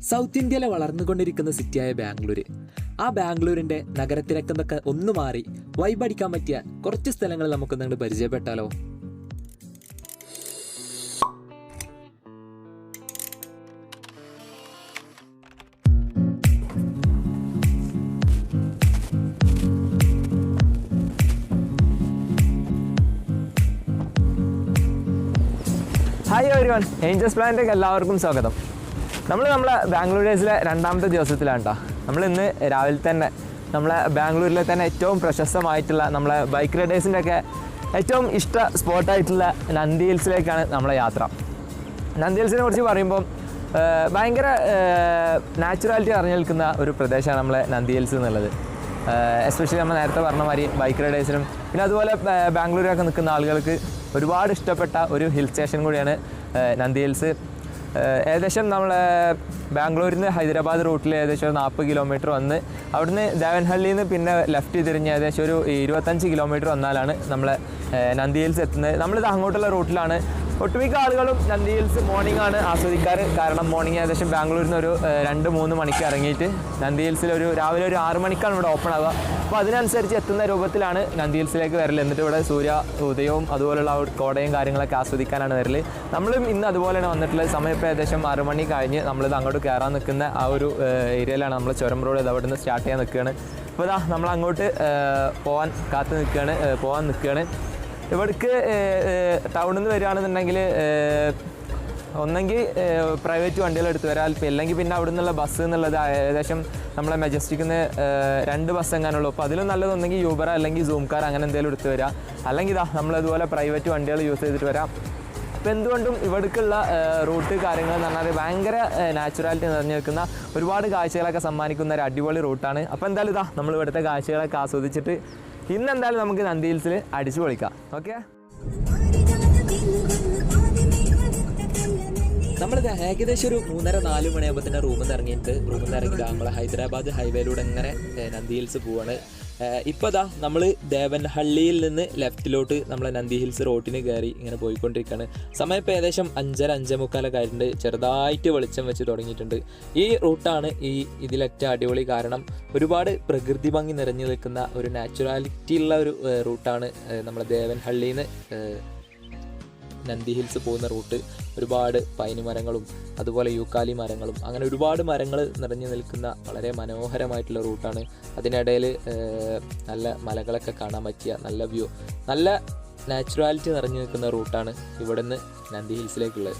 South ഇന്ത്യയിലെ വളർന്നുകൊണ്ടിരിക്കുന്ന സിറ്റിയായ ബാംഗ്ലൂർ. ആ ബാംഗ്ലൂരിൻ്റെ നഗരത്തിരക്കെന്നൊക്കെ ഒന്ന് മാറി വൈബടിക്കാൻ പറ്റിയ കുറച്ച് സ്ഥലങ്ങൾ നമുക്കൊന്നുകൊണ്ട് പരിചയപ്പെട്ടാലോ? ഹായ് എവരിവൺ, angelsplanet എല്ലാവർക്കും സ്വാഗതം. നമ്മളെ ബാംഗ്ലൂർ ഡേയ്സിലെ രണ്ടാമത്തെ ദിവസത്തിലാണ് കേട്ടോ. നമ്മൾ ഇന്ന് രാവിലെ തന്നെ നമ്മളെ ബാംഗ്ലൂരിലെ തന്നെ ഏറ്റവും പ്രശസ്തമായിട്ടുള്ള നമ്മളെ ബൈക്ക് റൈഡേഴ്സിൻ്റെ ഒക്കെ ഏറ്റവും ഇഷ്ട സ്പോട്ടായിട്ടുള്ള നന്ദി ഹിൽസിലേക്കാണ് നമ്മളെ യാത്ര. നന്ദി ഹിൽസിനെ കുറിച്ച് പറയുമ്പം ഭയങ്കര നാച്ചുറാലിറ്റി അറിഞ്ഞു നിൽക്കുന്ന ഒരു പ്രദേശമാണ് നമ്മളെ നന്ദി ഹിൽസ് എന്നുള്ളത്. എസ്പെഷ്യലി നമ്മൾ നേരത്തെ പറഞ്ഞ മാതിരി ബൈക്ക് റൈഡേഴ്സിനും പിന്നെ അതുപോലെ ബാംഗ്ലൂരിലൊക്കെ നിൽക്കുന്ന ആളുകൾക്ക് ഒരുപാട് ഇഷ്ടപ്പെട്ട ഒരു ഹിൽ സ്റ്റേഷൻ കൂടിയാണ് നന്ദി ഹിൽസ്. ഏകദേശം നമ്മൾ ബാംഗ്ലൂരിൽ നിന്ന് ഹൈദരാബാദ് റൂട്ടിൽ ഏകദേശം ഒരു 40 കിലോമീറ്റർ വന്ന് അവിടുന്ന് ദേവൻഹള്ളിയിൽ നിന്ന് പിന്നെ ലെഫ്റ്റ് തിരിഞ്ഞ് ഏകദേശം ഒരു 25 കിലോമീറ്റർ വന്നാലാണ് നമ്മൾ നന്ദി ഹിൽസ് എത്തുന്നത്. നമ്മളിത് അങ്ങോട്ടുള്ള റൂട്ടിലാണ്. ഒട്ടുമിക്ക ആളുകളും നന്ദി ഹിൽസ് മോർണിംഗ് ആണ് ആസ്വദിക്കാറ്. കാരണം മോർണിംഗ് ഏകദേശം ബാംഗ്ലൂരിൽ നിന്ന് ഒരു 2-3 മണിക്ക് ഇറങ്ങിയിട്ട് നന്ദി ഹിൽസിൽ രാവിലെ ഒരു 6 മണിക്കാണ് ഇവിടെ ഓപ്പൺ ആവുക. അപ്പോൾ അതിനനുസരിച്ച് എത്തുന്ന രൂപത്തിലാണ് നന്ദി ഹിൽസിലേക്ക് വരൽ. എന്നിട്ട് ഇവിടെ സൂര്യ ഉദയവും അതുപോലുള്ള കോടയും കാര്യങ്ങളൊക്കെ ആസ്വദിക്കാനാണ് വരൽ. നമ്മളും ഇന്ന് അതുപോലെയാണ് വന്നിട്ടുള്ളത്. സമയം ഇപ്പോൾ ഏകദേശം 6 മണി കഴിഞ്ഞ് നമ്മളിത് അങ്ങോട്ട് കയറാൻ നിൽക്കുന്ന ആ ഒരു ഏരിയയിലാണ്. നമ്മൾ ചുരം റോഡ് അവിടെ നിന്ന് സ്റ്റാർട്ട് ചെയ്യാൻ നിൽക്കുകയാണ്. അപ്പോൾ ഇതാ നമ്മളങ്ങോട്ട് പോകാൻ നിൽക്കുകയാണ്. ഇവിടേക്ക് ടൗണിൽ നിന്ന് വരികയാണെന്നുണ്ടെങ്കിൽ ഒന്നെങ്കിൽ പ്രൈവറ്റ് വണ്ടികളെടുത്ത് വരാം, അല്ലെങ്കിൽ പിന്നെ അവിടെ നിന്നുള്ള ബസ് എന്നുള്ളത് ഏകദേശം നമ്മളെ മെജസ്റ്റിക്കിൽ നിന്ന് 2 ബസ് എങ്ങാനുള്ളൂ. അപ്പോൾ അതിലും നല്ലതൊന്നെങ്കിൽ യൂബർ അല്ലെങ്കിൽ സൂം കാർ അങ്ങനെ എന്തെങ്കിലും എടുത്ത് വരാം, അല്ലെങ്കിൽ ഇതാ നമ്മളതുപോലെ പ്രൈവറ്റ് വണ്ടികൾ യൂസ് ചെയ്തിട്ട് വരാം. അപ്പോൾ എന്തുകൊണ്ടും ഇവിടേക്കുള്ള റൂട്ട് കാര്യങ്ങൾ എന്ന് പറഞ്ഞാൽ ഭയങ്കര നാച്ചുറാലിറ്റി നിറഞ്ഞു നിൽക്കുന്ന ഒരുപാട് കാഴ്ചകളൊക്കെ സമ്മാനിക്കുന്ന ഒരു അടിപൊളി റൂട്ടാണ്. അപ്പോൾ എന്തായാലും ഇതാ നമ്മൾ ഇവിടുത്തെ കാഴ്ചകളൊക്കെ ആസ്വദിച്ചിട്ട് ഇന്നെന്തായാലും നമുക്ക് നന്ദി ഹിൽസിൽ അടിച്ചു പൊളിക്കാം. ഓക്കെ, നമ്മളിത് ഏകദേശം ഒരു 3:30-4 മണിയാകുമ്പോൾ തന്നെ റൂമിൽ നിന്ന് ഇറങ്ങിയിട്ട് നമ്മളെ ഹൈദരാബാദ് ഹൈവേയിലൂടെ ഇങ്ങനെ നന്ദി ഹിൽസ് പോവാണ്. ഇപ്പോൾ ഇതാ നമ്മൾ ദേവൻഹള്ളിയിൽ നിന്ന് ലെഫ്റ്റിലോട്ട് നമ്മളെ നന്ദി ഹിൽസ് റോട്ടിന് കയറി ഇങ്ങനെ പോയിക്കൊണ്ടിരിക്കുകയാണ്. സമയം ഇപ്പോൾ ഏകദേശം 5:30-5:45 ആയിട്ടുണ്ട്. ചെറുതായിട്ട് വെളിച്ചം വെച്ച് തുടങ്ങിയിട്ടുണ്ട്. ഈ റൂട്ടാണ് ഇതിലേറ്റവും അടിപൊളി. കാരണം ഒരുപാട് പ്രകൃതി ഭംഗി നിറഞ്ഞു നിൽക്കുന്ന ഒരു നാച്ചുറാലിറ്റി ഉള്ള ഒരു റൂട്ടാണ് നമ്മളെ ദേവൻഹള്ളിയിൽ നിന്ന് നന്ദി ഹിൽസ് പോകുന്ന റൂട്ട്. ഒരുപാട് പൈന് മരങ്ങളും അതുപോലെ യൂക്കാലി മരങ്ങളും അങ്ങനെ ഒരുപാട് മരങ്ങൾ നിറഞ്ഞു നിൽക്കുന്ന വളരെ മനോഹരമായിട്ടുള്ള റൂട്ടാണ്. അതിനിടയിൽ നല്ല മലകളൊക്കെ കാണാൻ പറ്റിയ നല്ല വ്യൂ, നല്ല നാച്ചുറാലിറ്റി നിറഞ്ഞു നിൽക്കുന്ന റൂട്ടാണ് ഇവിടെ നിന്ന് നന്ദി ഹിൽസിലേക്കുള്ളത്.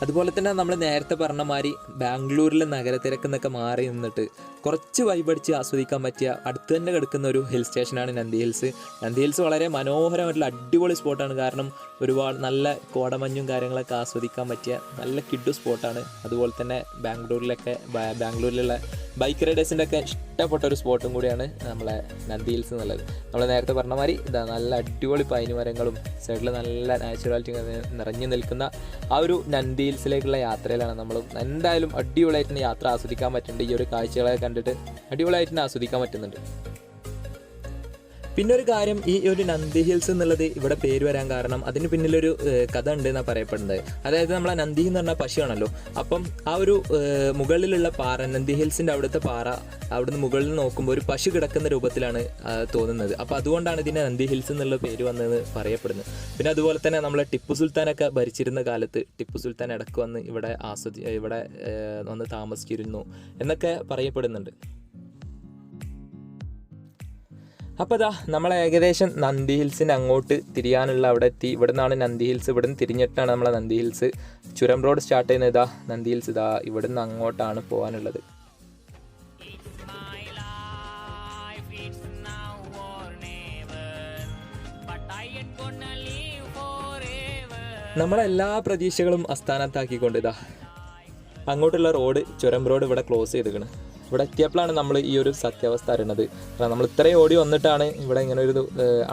അതുപോലെ തന്നെ നമ്മൾ നേരത്തെ പറഞ്ഞ മാതിരി ബാംഗ്ലൂരിലെ നഗരത്തിരക്കെന്നൊക്കെ മാറി നിന്നിട്ട് കുറച്ച് വൈബടിച്ച് ആസ്വദിക്കാൻ പറ്റിയ അടുത്ത് തന്നെ കിടക്കുന്ന ഒരു ഹിൽ സ്റ്റേഷനാണ് നന്ദി ഹിൽസ്. നന്ദി ഹിൽസ് വളരെ മനോഹരമായിട്ടുള്ള അടിപൊളി സ്പോട്ടാണ്. കാരണം ഒരുപാട് നല്ല കോടമഞ്ഞും കാര്യങ്ങളൊക്കെ ആസ്വദിക്കാൻ പറ്റിയ നല്ല കിഡു സ്പോട്ടാണ്. അതുപോലെ തന്നെ ബാംഗ്ലൂരിലുള്ള ബൈക്ക് റൈഡേഴ്സിൻ്റെ ഒക്കെ ഇഷ്ടപ്പെട്ട ഒരു സ്പോട്ടും കൂടിയാണ് നമ്മളെ നന്ദി ഹിൽസ് എന്നുള്ളത്. നമ്മൾ നേരത്തെ പറഞ്ഞ മാതിരി ഇതാ നല്ല അടിപൊളി പൈന് മരങ്ങളും സൈഡിൽ നല്ല നാച്ചുറാലിറ്റി നിറഞ്ഞു നിൽക്കുന്ന ആ ഒരു നന്ദി ഹിൽസിലേക്കുള്ള യാത്രയിലാണ്. നമ്മൾ എന്തായാലും അടിപൊളിയായിട്ട് യാത്ര ആസ്വദിക്കാൻ പറ്റുന്നുണ്ട്. ഈ ഒരു കാഴ്ചകളൊക്കെ കണ്ടിട്ട് അടിപൊളിയായിട്ട് ആസ്വദിക്കാൻ പറ്റുന്നുണ്ട്. പിന്നെ ഒരു കാര്യം, ഈ ഒരു നന്ദി ഹിൽസ് എന്നുള്ളത് ഇവിടെ പേര് വരാൻ കാരണം അതിന് പിന്നിലൊരു കഥ ഉണ്ട് എന്നാണ് പറയപ്പെടുന്നത്. അതായത് നമ്മളെ നന്ദി എന്ന് പറഞ്ഞാൽ പശുവാണല്ലോ. അപ്പം ആ ഒരു മുകളിലുള്ള പാറ, നന്ദി ഹിൽസിൻ്റെ അവിടുത്തെ പാറ, അവിടുന്ന് മുകളിൽ നോക്കുമ്പോൾ ഒരു പശു കിടക്കുന്ന രൂപത്തിലാണ് തോന്നുന്നത്. അപ്പോൾ അതുകൊണ്ടാണ് ഇതിന് നന്ദി ഹിൽസ് എന്നുള്ള പേര് വന്നതെന്ന് പറയപ്പെടുന്നത്. പിന്നെ അതുപോലെ തന്നെ നമ്മളെ ടിപ്പു സുൽത്താനൊക്കെ ഭരിച്ചിരുന്ന കാലത്ത് ടിപ്പു സുൽത്താൻ ഇടയ്ക്ക് വന്ന് ഇവിടെ വന്ന് താമസിച്ചിരുന്നു എന്നൊക്കെ പറയപ്പെടുന്നുണ്ട്. അപ്പോൾ ഇതാ നമ്മൾ ഏകദേശം നന്ദി ഹിൽസിന് അങ്ങോട്ട് തിരിയാനുള്ള അവിടെ എത്തി. ഇവിടെ നിന്നാണ് നന്ദി ഹിൽസ്. ഇവിടെ നിന്ന് തിരിഞ്ഞിട്ടാണ് നമ്മളെ നന്ദി ഹിൽസ് ചുരം റോഡ് സ്റ്റാർട്ട് ചെയ്യുന്നത്. ഇതാ നന്ദി ഹിൽസ് ഇതാ ഇവിടെ നിന്ന് അങ്ങോട്ടാണ് പോകാനുള്ളത്. നമ്മളെല്ലാ പ്രതീക്ഷകളും അസ്ഥാനത്താക്കിക്കൊണ്ട് ഇതാ അങ്ങോട്ടുള്ള ചുരം റോഡ് ഇവിടെ ക്ലോസ് ചെയ്തിരിക്കണം. ഇവിടെ എത്തിയപ്പോഴാണ് നമ്മൾ ഈ ഒരു സത്യാവസ്ഥ അറിയുന്നത്. കാരണം നമ്മൾ ഇത്രയും ഓടി വന്നിട്ടാണ് ഇവിടെ ഇങ്ങനെ ഒരു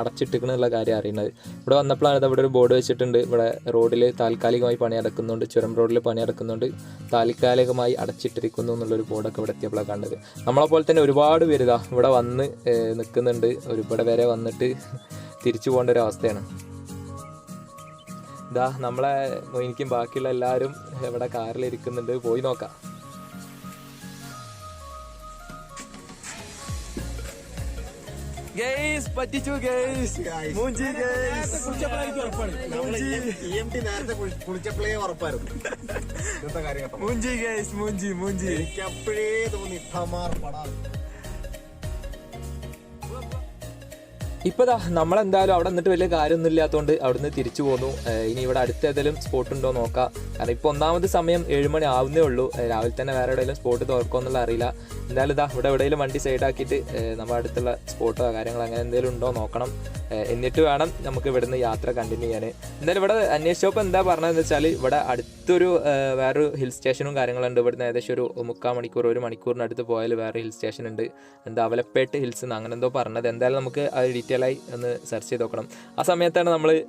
അടച്ചിട്ടിരിക്കണമെന്നുള്ള കാര്യം അറിയുന്നത്. ഇവിടെ വന്നപ്പോഴാണ് ഇവിടെ ഒരു ബോർഡ് വെച്ചിട്ടുണ്ട്, ഇവിടെ റോഡിൽ താൽക്കാലികമായി പണി നടക്കുന്നുണ്ട്, ചുരം റോഡിൽ പണി നടക്കുന്നുണ്ട്, താൽക്കാലികമായി അടച്ചിട്ടിരിക്കുന്നു എന്നുള്ളൊരു ബോർഡൊക്കെ ഇവിടെ എത്തിയപ്പോഴാണ് കണ്ടത്. നമ്മളെപ്പോലെ തന്നെ ഒരുപാട് പേര് ഇവിടെ വന്ന് നിൽക്കുന്നുണ്ട്. ഇവിടെ വരെ വന്നിട്ട് തിരിച്ചു പോകേണ്ട ഒരു അവസ്ഥയാണ്. ഇതാ നമ്മളെ എനിക്കും ബാക്കിയുള്ള എല്ലാവരും ഇവിടെ കാറിലിരിക്കുന്നുണ്ട്, പോയി നോക്കാം. ഗൈസ് പറ്റിച്ചു ഗൈസ്, മൂഞ്ചി ഗൈസ്, മൂഞ്ചി ഗൈസ്, മൂഞ്ചി മൂഞ്ചി. എനിക്ക് അപ്പോഴേ തോന്നി ഇപ്പതാ നമ്മളെന്തായാലും അവിടെ നിന്നിട്ട് വലിയ കാര്യമൊന്നും ഇല്ലാത്തതുകൊണ്ട് അവിടുന്ന് തിരിച്ചു പോന്നു. ഇനി ഇവിടെ അടുത്ത ഏതെങ്കിലും സ്പോട്ട് ഉണ്ടോ നോക്കാം. കാരണം ഇപ്പോൾ ഒന്നാമത് സമയം 7 മണി ആവുന്നേ ഉള്ളൂ. രാവിലെ തന്നെ വേറെ എവിടെയെങ്കിലും സ്പോട്ട് തുറക്കുമെന്നുള്ള അറിയില്ല. എന്തായാലും ഇതാ ഇവിടെ എവിടെയെങ്കിലും വണ്ടി സൈഡാക്കിയിട്ട് നമ്മുടെ അടുത്തുള്ള സ്പോട്ടോ കാര്യങ്ങളോ അങ്ങനെ എന്തെങ്കിലും ഉണ്ടോ നോക്കണം. എന്നിട്ട് വേണം നമുക്ക് ഇവിടുന്ന് യാത്ര കണ്ടിന്യൂ ചെയ്യാൻ. എന്തായാലും ഇവിടെ അന്വേഷിച്ചപ്പോൾ എന്താ പറഞ്ഞതെന്ന് വെച്ചാൽ ഇവിടെ അടുത്തൊരു വേറൊരു ഹിൽ സ്റ്റേഷനും കാര്യങ്ങളുണ്ട്. ഇവിടുന്ന് ഏകദേശം ഒരു 3/4 മണിക്കൂർ 1 മണിക്കൂറിനടുത്ത് പോയാൽ വേറെ ഹിൽ സ്റ്റേഷൻ ഉണ്ട്. എന്താ അവലപ്പേട്ട് ഹിൽസ് എന്ന് അങ്ങനെ എന്തോ പറഞ്ഞത്. എന്തായാലും നമുക്ക് അത് ഡീറ്റെയിൽ ആയി ഒന്ന് സെർച്ച് ചെയ്ത് നോക്കണം. ആ സമയത്താണ്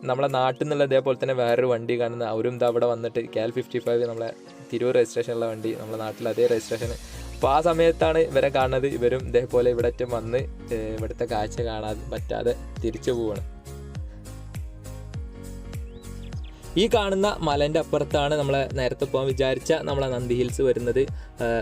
നമ്മളെ നാട്ടിൽ നിന്നുള്ള ഇതേപോലെ തന്നെ വേറൊരു വണ്ടി കാണുന്നത്. അവരും എന്താ അവിടെ വന്നിട്ട് KL55 നമ്മളെ തിരൂർ രജിസ്ട്രേഷനുള്ള വണ്ടി, നമ്മുടെ നാട്ടിൽ അതേ രജിസ്ട്രേഷൻ. അപ്പോൾ ആ സമയത്താണ് ഇവരെ കാണുന്നത്. ഇവരും ഇതേപോലെ ഇവിടെ അറ്റം വന്ന് ഇവിടുത്തെ കാഴ്ച കാണാൻ പറ്റാതെ തിരിച്ചു പോവാണ്. ഈ കാണുന്ന മലേൻ്റെ അപ്പുറത്താണ് നമ്മളെ നേരത്തെ പോകാൻ വിചാരിച്ച നമ്മളെ നന്ദി ഹിൽസ് വരുന്നത്.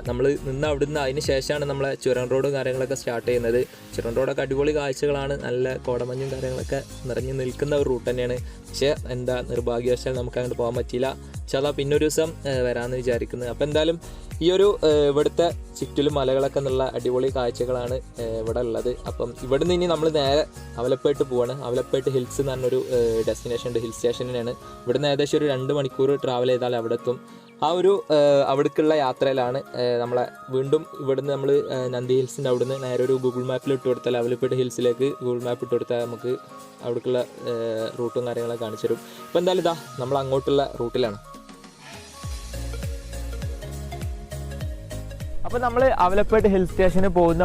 നമ്മൾ നിന്ന് അവിടുന്ന് അതിന് ശേഷമാണ് നമ്മളെ ചുരം റോഡും കാര്യങ്ങളൊക്കെ സ്റ്റാർട്ട് ചെയ്യുന്നത്. ചുരം റോഡൊക്കെ അടിപൊളി കാഴ്ചകളാണ്, നല്ല കോടമഞ്ഞും കാര്യങ്ങളൊക്കെ നിറഞ്ഞു നിൽക്കുന്ന ഒരു റൂട്ട് തന്നെയാണ്. പക്ഷേ എന്താ നിർഭാഗ്യവശാൽ നമുക്ക് അങ്ങോട്ട് പോകാൻ പറ്റിയില്ല. ചില പിന്നൊരു ദിവസം വരാമെന്ന് വിചാരിക്കുന്നത്. അപ്പോൾ എന്തായാലും ഈ ഒരു ഇവിടുത്തെ ചുറ്റിലും മലകളൊക്കെ എന്നുള്ള അടിപൊളി കാഴ്ചകളാണ് ഇവിടെ ഉള്ളത്. അപ്പം ഇവിടുന്ന് ഇനി നമ്മൾ നേരെ അവലപ്പേട്ട് പോവാണ്. അവലപ്പേട്ട് ഹിൽസ് എന്ന് പറഞ്ഞൊരു ഡെസ്റ്റിനേഷൻ ഉണ്ട്, ഹിൽ സ്റ്റേഷനാണ്. ഇവിടുന്ന് ഏകദേശം ഒരു 2 മണിക്കൂർ ട്രാവൽ ചെയ്താൽ അവിടെ എത്തും. ആ ഒരു അവിടേക്കുള്ള യാത്രയിലാണ് നമ്മളെ വീണ്ടും ഇവിടുന്ന് നമ്മൾ നന്ദി ഹിൽസിൻ്റെ അവിടുന്ന് നേരെ ഒരു ഗൂഗിൾ മാപ്പിൽ ഇട്ട് കൊടുത്താൽ അവലപ്പേട്ട് ഹിൽസിലേക്ക് ഗൂഗിൾ മാപ്പ് ഇട്ട് കൊടുത്താൽ നമുക്ക് അവിടേക്കുള്ള റൂട്ടും കാര്യങ്ങളൊക്കെ കാണിച്ചു തരും. അപ്പോൾ എന്തായാലും ഇതാ നമ്മൾ അങ്ങോട്ടുള്ള റൂട്ടിലാണ്. അപ്പോൾ നമ്മൾ അവലപ്പേട്ട് ഹിൽ സ്റ്റേഷന് പോകുന്ന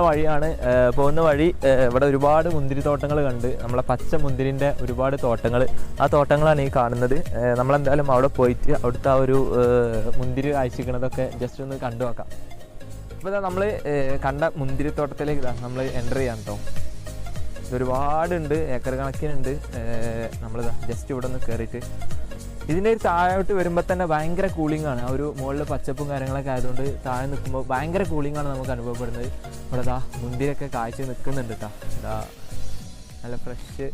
വഴി ഇവിടെ ഒരുപാട് മുന്തിരിത്തോട്ടങ്ങൾ കണ്ട്, നമ്മളെ പച്ച മുന്തിരിൻ്റെ ഒരുപാട് തോട്ടങ്ങൾ, ആ തോട്ടങ്ങളാണ് ഈ കാണുന്നത്. നമ്മളെന്തായാലും അവിടെ പോയിട്ട് അവിടുത്തെ ആ ഒരു മുന്തിരി കാഴ്ചിക്കണതൊക്കെ ജസ്റ്റ് ഒന്ന് കണ്ടു നോക്കാം. അപ്പോൾ ഇതാ നമ്മൾ കണ്ട മുന്തിരിത്തോട്ടത്തിലേക്ക് നമ്മൾ എൻ്റർ ചെയ്യാം കേട്ടോ. ഇതൊരുപാടുണ്ട്, ഏക്കർ കണക്കിനുണ്ട്. നമ്മളിതാ ജസ്റ്റ് ഇവിടെ ഒന്ന് കയറിയിട്ട് ഇതിൻ്റെ ഒരു താഴോട്ട് വരുമ്പോൾ തന്നെ ഭയങ്കര കൂളിംഗ് ആണ്. ആ ഒരു മുകളിൽ പച്ചപ്പും കാര്യങ്ങളൊക്കെ ആയതുകൊണ്ട് താഴെ നിൽക്കുമ്പോൾ ഭയങ്കര കൂളിംഗ് ആണ് നമുക്ക് അനുഭവപ്പെടുന്നത്. ഇവിടെ ദാ മുന്തിരിയൊക്കെ കാഴ്ച നിൽക്കുന്നുണ്ട് കേട്ടോ. ഇതാ നല്ല ഫ്രഷ്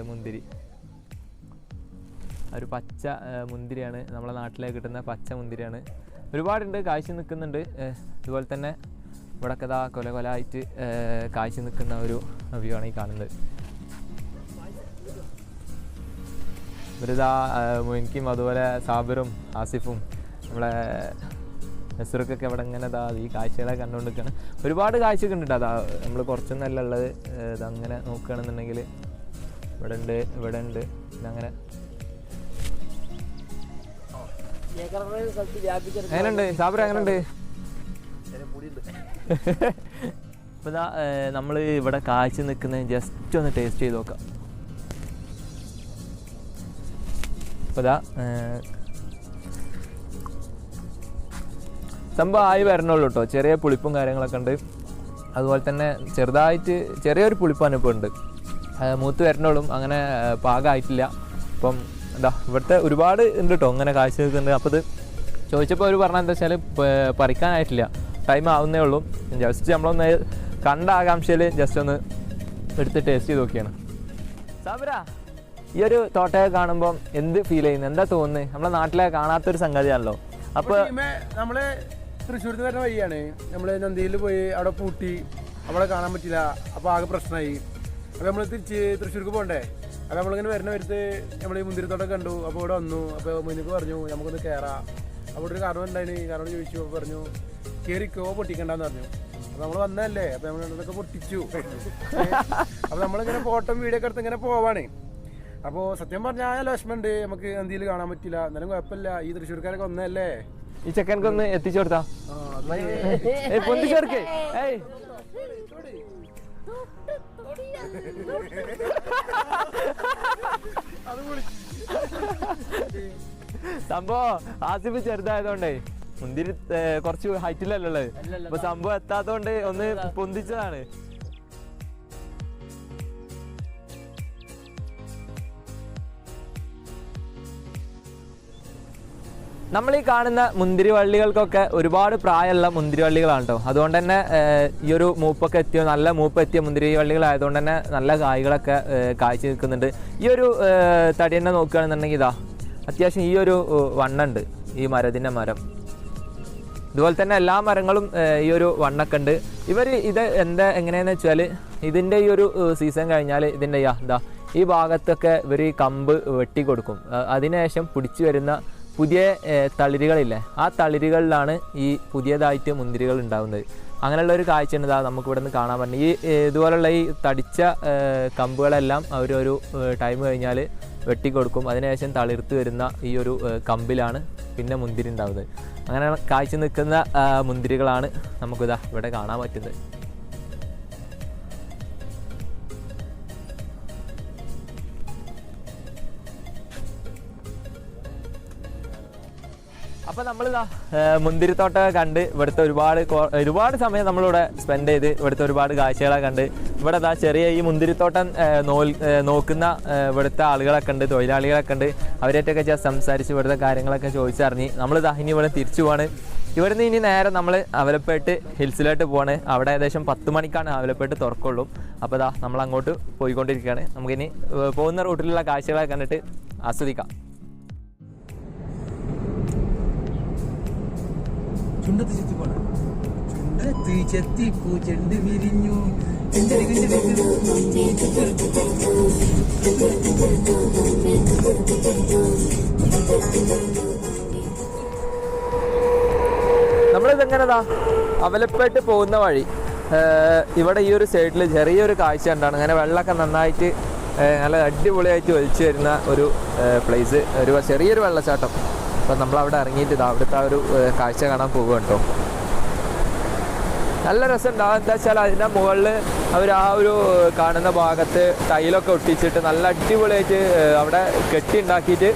മുന്തിരി, ഒരു പച്ച മുന്തിരിയാണ്, നമ്മളെ നാട്ടിലേക്ക് കിട്ടുന്ന പച്ച മുന്തിരിയാണ്. ഒരുപാടുണ്ട്, കാഴ്ച നിൽക്കുന്നുണ്ട്. അതുപോലെ തന്നെ ഇവിടെയൊക്കെ ഇതാ കൊലായിട്ട് കാഴ്ച നിൽക്കുന്ന ഒരു വ്യൂ ആണ് ഈ കാണുന്നത്. ഇവരിതാ എനിക്കും അതുപോലെ സാബിറും ആസിഫും നമ്മളെ നസറുക്കൊക്കെ ഇവിടെ ഇങ്ങനെ ഇതാ ഈ കാഴ്ചകളെ കണ്ടുകൊണ്ടിരിക്കുകയാണ്. ഒരുപാട് കാഴ്ചയൊക്കെ ഉണ്ട്. അതാ നമ്മൾ കുറച്ചൊന്നല്ല ഉള്ളത്. ഇതങ്ങനെ നോക്കുകയാണെന്നുണ്ടെങ്കിൽ ഇവിടെ ഉണ്ട് ഇതങ്ങനെ. എങ്ങനെയുണ്ട് സാബിർ, എങ്ങനെയുണ്ട്? അപ്പോൾ ഇതാ നമ്മൾ ഇവിടെ കാഴ്ച നിൽക്കുന്നത് ജസ്റ്റ് ഒന്ന് ടേസ്റ്റ് ചെയ്ത് നോക്കാം. അപ്പോൾ ഇതാ സംഭവം ആയി വരണുള്ളൂ കേട്ടോ. ചെറിയ പുളിപ്പും കാര്യങ്ങളൊക്കെ ഉണ്ട്. അതുപോലെ തന്നെ ചെറുതായിട്ട് ചെറിയൊരു പുളിപ്പാണ് ഇപ്പോൾ ഉണ്ട്. മൂത്ത് വരണുള്ളൂ, അങ്ങനെ പാകമായിട്ടില്ല. അപ്പം എന്താ ഇവിടുത്തെ ഒരുപാട് ഉണ്ട് കേട്ടോ അങ്ങനെ കാഴ്ച നിൽക്കുന്നുണ്ട്. അപ്പോൾ ഇത് ചോദിച്ചപ്പോൾ അവർ പറഞ്ഞാൽ എന്താ വെച്ചാൽ പറിക്കാനായിട്ടില്ല, ടൈം ആവുന്നേ ഉള്ളൂ. ജസ്റ്റ് നമ്മളൊന്ന് കണ്ട ആകാംക്ഷയിൽ ജസ്റ്റ് ഒന്ന് എടുത്ത് ടേസ്റ്റ് ചെയ്ത് നോക്കിയാണ്. സാബിരാ, ഈ ഒരു തോട്ടയൊക്കെ കാണുമ്പോൾ എന്ത് ഫീൽ ചെയ്യുന്നു, എന്താ തോന്നുന്നത്? നമ്മളെ നാട്ടിലെ കാണാത്തൊരു സംഗതിയാണല്ലോ. അപ്പോൾ നമ്മള് തൃശ്ശൂരിൽ നിന്ന് വരുന്ന വഴിയാണ്. നമ്മൾ നന്ദിയിൽ പോയി അവിടെ പൂട്ടി, നമ്മളെ കാണാൻ പറ്റില്ല. അപ്പോൾ ആകെ പ്രശ്നമായി. അപ്പോൾ നമ്മൾ തിരിച്ച് തൃശ്ശൂർക്ക് പോകണ്ടേ. അപ്പോൾ നമ്മളിങ്ങനെ വരുന്ന വരുത്ത് നമ്മൾ ഈ മുന്തിരിത്തോട്ടം കണ്ടു. അപ്പോൾ ഇവിടെ വന്നു. അപ്പോൾ മുന്നിക്ക് പറഞ്ഞു നമുക്കൊന്ന് കയറാം. അപ്പോൾ ഒരു കാർഡ് ഉണ്ടായിരുന്നു. കാർഡ് ചോദിച്ചു. അപ്പോൾ പറഞ്ഞു കയറിക്കോ, പൊട്ടിക്കണ്ടെന്ന് പറഞ്ഞു. അപ്പോൾ നമ്മൾ വന്നതല്ലേ, അപ്പോൾ നമ്മൾ ഇതൊക്കെ പൊട്ടിച്ചു. അപ്പോൾ നമ്മളിങ്ങനെ ഫോട്ടോ വീഡിയോ ഒക്കെ എടുത്ത് ഇങ്ങനെ പോവാണ്. അപ്പോൾ സത്യം പറഞ്ഞാൽ വിഷമമുണ്ട്, നമുക്ക് നന്ദിയിൽ കാണാൻ പറ്റില്ല. എന്നാലും കുഴപ്പമില്ല, ഈ തൃശ്ശൂർക്കാരൊക്കെ ഒന്നല്ലേ. ഈ ചെക്കനക്ക് ഒന്ന് എത്തിച്ചു കൊടുത്താ പൊന്തിച്ചേർക്കേ. സംഭവം ആസിഫ് ചെറുതായതുകൊണ്ടേ മുന്തിരി കുറച്ച് ഹൈറ്റിലല്ലേ ഉള്ളത്. അപ്പൊ സംഭവം എത്താത്തോണ്ട് ഒന്ന് പൊന്തിച്ചതാണ്. നമ്മൾ ഈ കാണുന്ന മുന്തിരിവള്ളികൾക്കൊക്കെ ഒരുപാട് പ്രായമുള്ള മുന്തിരിവള്ളികളാണ് കേട്ടോ. അതുകൊണ്ട് തന്നെ ഈ ഒരു മൂപ്പൊക്കെ എത്തിയ നല്ല മൂപ്പെത്തിയ മുന്തിരിവള്ളികളായതുകൊണ്ട് തന്നെ നല്ല കായ്കളൊക്കെ കായ്ച്ചു നിൽക്കുന്നുണ്ട്. ഈ ഒരു തടി തന്നെ നോക്കുകയാണെന്നുണ്ടെങ്കിൽ ഇതാ അത്യാവശ്യം ഈ ഒരു വണ്ണുണ്ട് ഈ മരത്തിൻ്റെ മരം. ഇതുപോലെ തന്നെ എല്ലാ മരങ്ങളും ഈ ഒരു വണ്ണൊക്കെ ഉണ്ട്. ഇവർ ഇത് എങ്ങനെയാണെന്ന് വെച്ചാൽ ഇതിൻ്റെ ഈ ഒരു സീസൺ കഴിഞ്ഞാൽ ഇതിൻ്റെ ഇതാ ഈ ഭാഗത്തൊക്കെ ഇവർ ഈ കമ്പ് വെട്ടി കൊടുക്കും. അതിനുശേഷം പിടിച്ചു വരുന്ന പുതിയ തളിരുകളില്ലേ, ആ തളിരുകളിലാണ് ഈ പുതിയതായിട്ട് മുന്തിരികൾ ഉണ്ടാകുന്നത്. അങ്ങനെയുള്ളൊരു കാഴ്ച ഉണ്ട് നമുക്ക് ഇവിടെ നിന്ന് കാണാൻ പറ്റും. ഈ ഇതുപോലുള്ള ഈ തടിച്ച കമ്പുകളെല്ലാം അവരൊരു ടൈം കഴിഞ്ഞാൽ വെട്ടിക്കൊടുക്കും. അതിനുശേഷം തളിർത്ത് വരുന്ന ഈ ഒരു കമ്പിലാണ് പിന്നെ മുന്തിരി ഉണ്ടാകുന്നത്. അങ്ങനെ കാഴ്ച നിൽക്കുന്ന മുന്തിരികളാണ് നമുക്കിതാ ഇവിടെ കാണാൻ പറ്റുന്നത്. അപ്പോൾ നമ്മളിതാ മുന്തിരിത്തോട്ടമൊക്കെ കണ്ട് ഇവിടുത്തെ ഒരുപാട് സമയം നമ്മളിവിടെ സ്പെൻഡ് ചെയ്ത് ഇവിടുത്തെ ഒരുപാട് കാഴ്ചകളൊക്കെ കണ്ട് ഇവിടെ ഇതാ ചെറിയ ഈ മുന്തിരിത്തോട്ടം നോക്കുന്ന ഇവിടുത്തെ ആളുകളൊക്കെ ഉണ്ട്, തൊഴിലാളികളൊക്കെ ഉണ്ട്. അവരായിട്ടൊക്കെ സംസാരിച്ച് ഇവിടുത്തെ കാര്യങ്ങളൊക്കെ ചോദിച്ചറിഞ്ഞ് നമ്മളിതാ ഇനി ഇവിടെ തിരിച്ചു പോവാണ്. ഇവിടുന്ന് ഇനി നേരെ നമ്മൾ അവലപ്പേട്ട് ഹിൽസിലോട്ട് പോവാണ്. അവിടെ ഏകദേശം 10 മണിക്കാണ് അവലപ്പേട്ട് തുറക്കുള്ളൂ. അപ്പോൾ ഇതാ നമ്മൾ അങ്ങോട്ട് പോയിക്കൊണ്ടിരിക്കുകയാണ്. നമുക്കിനി പോകുന്ന റൂട്ടിലുള്ള കാഴ്ചകളൊക്കെ കണ്ടിട്ട് ആസ്വദിക്കാം. ചുണ്ടത്ത് ചെത്തി പോണം, ചുണ്ടത്ത് ചെത്തി പൂച്ചെണ്ട് വിരിഞ്ഞു. നമ്മളിതെങ്ങനെതാ അവലപ്പേട്ട് പോകുന്ന വഴി ഇവിടെ ഈ ഒരു സൈഡിൽ ചെറിയൊരു കാഴ്ച ഉണ്ടാണ്. അങ്ങനെ വെള്ളമൊക്കെ നന്നായിട്ട് നല്ല അടിപൊളിയായിട്ട് ഒലിച്ചു വരുന്ന ഒരു പ്ലേസ്, ഒരു ചെറിയൊരു വെള്ളച്ചാട്ടം. അപ്പം നമ്മളവിടെ ഇറങ്ങിയിട്ട് അവിടുത്തെ ആ ഒരു കാഴ്ച കാണാൻ പോകുക കേട്ടോ. നല്ല രസം ഉണ്ടാകും. എന്താ വെച്ചാൽ അതിൻ്റെ മുകളിൽ അവർ ആ ഒരു കാണുന്ന ഭാഗത്ത് ടൈലൊക്കെ ഒട്ടിച്ചിട്ട് നല്ല അടിപൊളിയായിട്ട് അവിടെ കെട്ടി ഉണ്ടാക്കിയിട്ട്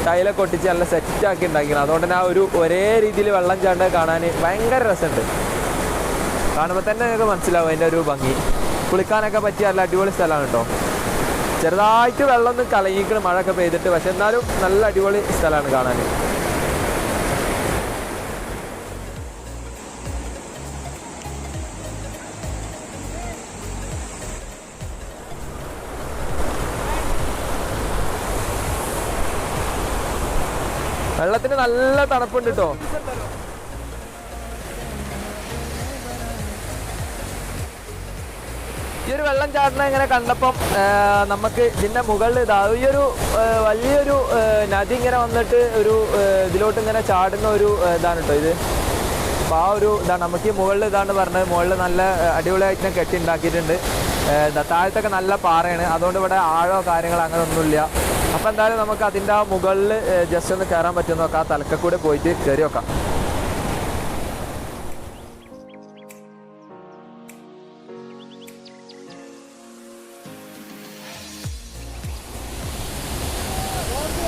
ടൈലൊക്കെ ഒട്ടിച്ച് നല്ല സെറ്റാക്കി ഉണ്ടാക്കിയാണ്. അതുകൊണ്ട് തന്നെ ആ ഒരു ഒരേ രീതിയിൽ വെള്ളം ചാണ്ട കാണാൻ ഭയങ്കര രസമുണ്ട്. കാണുമ്പോൾ തന്നെ നിങ്ങൾക്ക് മനസ്സിലാവും അതിൻ്റെ ഒരു ഭംഗി. കുളിക്കാനൊക്കെ പറ്റിയ നല്ല അടിപൊളി സ്ഥലമാണ് കേട്ടോ. ചെറുതായിട്ട് വെള്ളം ഒന്ന് കലങ്ങിക്കണം മഴയൊക്കെ പെയ്തിട്ട്, പക്ഷെ എന്നാലും നല്ല അടിപൊളി സ്ഥലമാണ് കാണാൻ. വെള്ളത്തിന് നല്ല തണുപ്പുണ്ട് കേട്ടോ. ഈ ഒരു വെള്ളം ചാടുന്ന ഇങ്ങനെ കണ്ടപ്പം നമുക്ക് ഇതിൻ്റെ മുകളിൽ ഈ ഒരു വലിയൊരു നദി ഇങ്ങനെ വന്നിട്ട് ഒരു ഇതിലോട്ട് ഇങ്ങനെ ചാടുന്ന ഒരു ഇതാണ് കേട്ടോ ഇത്. അപ്പോൾ ആ ഒരു ഇതാണ് നമുക്ക് ഈ മുകളിൽ ഇതാണ് പറഞ്ഞത്. മുകളിൽ നല്ല അടിപൊളിയായിട്ട് കെട്ടി ഉണ്ടാക്കിയിട്ടുണ്ട്. താഴത്തൊക്കെ നല്ല പാറയാണ്, അതുകൊണ്ട് ഇവിടെ ആഴോ കാര്യങ്ങളോ അങ്ങനെ ഒന്നുമില്ല. അപ്പോൾ എന്തായാലും നമുക്ക് അതിൻ്റെ ആ മുകളിൽ ജസ്റ്റ് ഒന്ന് കയറാൻ പറ്റുമെന്ന് നോക്കാം. ആ തലക്കൂടെ പോയിട്ട് കയറി നോക്കാം.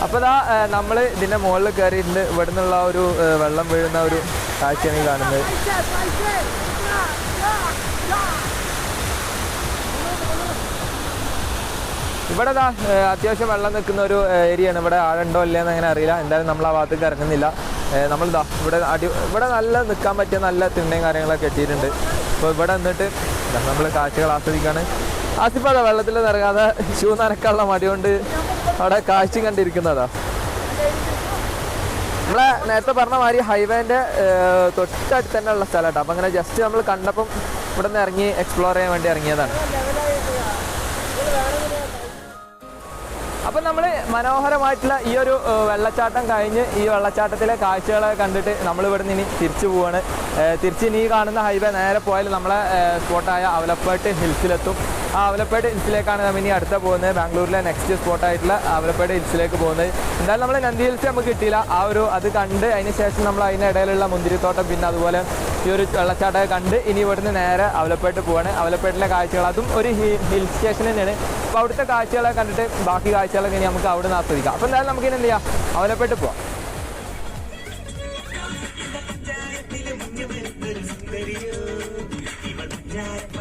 അപ്പോൾ ഇതാ നമ്മൾ ഇതിൻ്റെ മുകളിൽ കയറിയിട്ടുണ്ട്. ഇവിടെ നിന്നുള്ള ഒരു വെള്ളം വീഴുന്ന ഒരു കാഴ്ചയാണ് ഈ കാണുന്നത്. ഇവിടെ അത്യാവശ്യം വെള്ളം നിൽക്കുന്ന ഒരു ഏരിയയാണ്. ഇവിടെ ആഴുണ്ടോ ഇല്ലയെന്ന് അങ്ങനെ അറിയില്ല. എന്തായാലും നമ്മൾ ആ ഭാഗത്തേക്ക് ഇറങ്ങുന്നില്ല. നമ്മളിതാ ഇവിടെ നല്ല നിൽക്കാൻ പറ്റിയ നല്ല തിണ്ണയും കാര്യങ്ങളൊക്കെ കെട്ടിയിട്ടുണ്ട്. അപ്പോൾ ഇവിടെ നിന്നിട്ട് നമ്മൾ കാഴ്ചകൾ ആസ്വദിക്കുകയാണ്. ആസിഫ് അതാ വെള്ളത്തിൽ ഇറങ്ങാതെ ഷൂ നനക്കാനുള്ള മടി കൊണ്ട് അവിടെ കാഴ്ച കണ്ടിരിക്കുന്നതാ. നമ്മളെ നേരത്തെ പറഞ്ഞ മാതിരി ഹൈവേൻ്റെ തൊട്ടടുത്ത് തന്നെ ഉള്ള സ്ഥലം കേട്ടോ. അപ്പം അങ്ങനെ ജസ്റ്റ് നമ്മൾ കണ്ടപ്പം ഇവിടെ നിന്ന് ഇറങ്ങി എക്സ്പ്ലോർ ചെയ്യാൻ വേണ്ടി ഇറങ്ങിയതാണ്. അപ്പം നമ്മൾ മനോഹരമായിട്ടുള്ള ഈ ഒരു വെള്ളച്ചാട്ടം കഴിഞ്ഞ് ഈ വെള്ളച്ചാട്ടത്തിലെ കാഴ്ചകളെ കണ്ടിട്ട് നമ്മൾ ഇവിടെ നിന്ന് ഇനി തിരിച്ചു പോവാണ്. തിരിച്ച് ഇനി കാണുന്ന ഹൈവേ നേരെ പോയാൽ നമ്മളെ സ്പോട്ടായ അവലപ്പേട്ട് ഹിൽസിലെത്തും. ആ അവലപ്പേട്ട് ഹിൽസിലേക്കാണ് നമ്മൾ ഇനി അടുത്ത പോകുന്നത്. ബാംഗ്ലൂരിലെ നെക്സ്റ്റ് സ്പോട്ടായിട്ടുള്ള അവലപ്പേട്ട് ഹിൽസിലേക്ക് പോകുന്നത്. എന്തായാലും നമ്മൾ നന്ദി ഹിൽസ് നമുക്ക് കിട്ടിയില്ല. അത് കണ്ട് അതിന് ശേഷം നമ്മൾ അതിനിടയിലുള്ള മുന്തിരിത്തോട്ടം പിന്നെ അതുപോലെ ഈ ഒരു വെള്ളച്ചാട്ടമൊക്കെ കണ്ട് ഇനി ഇവിടുന്ന് നേരെ അവലപ്പേട്ട് പോവാണ്. അവലപ്പേട്ടിലെ കാഴ്ചകൾ അതും ഒരു ഹിൽ സ്റ്റേഷൻ തന്നെയാണ്. അപ്പോൾ അവിടുത്തെ കാഴ്ചകളൊക്കെ കണ്ടിട്ട് ബാക്കി കാഴ്ചകളൊക്കെ ഇനി നമുക്ക് അവിടെ നിന്ന് ആസ്വദിക്കാം. അപ്പോൾ എന്തായാലും നമുക്ക് ഇനി എന്ത് ചെയ്യാം, അവലപ്പേട്ട് പോവാം. ിയോ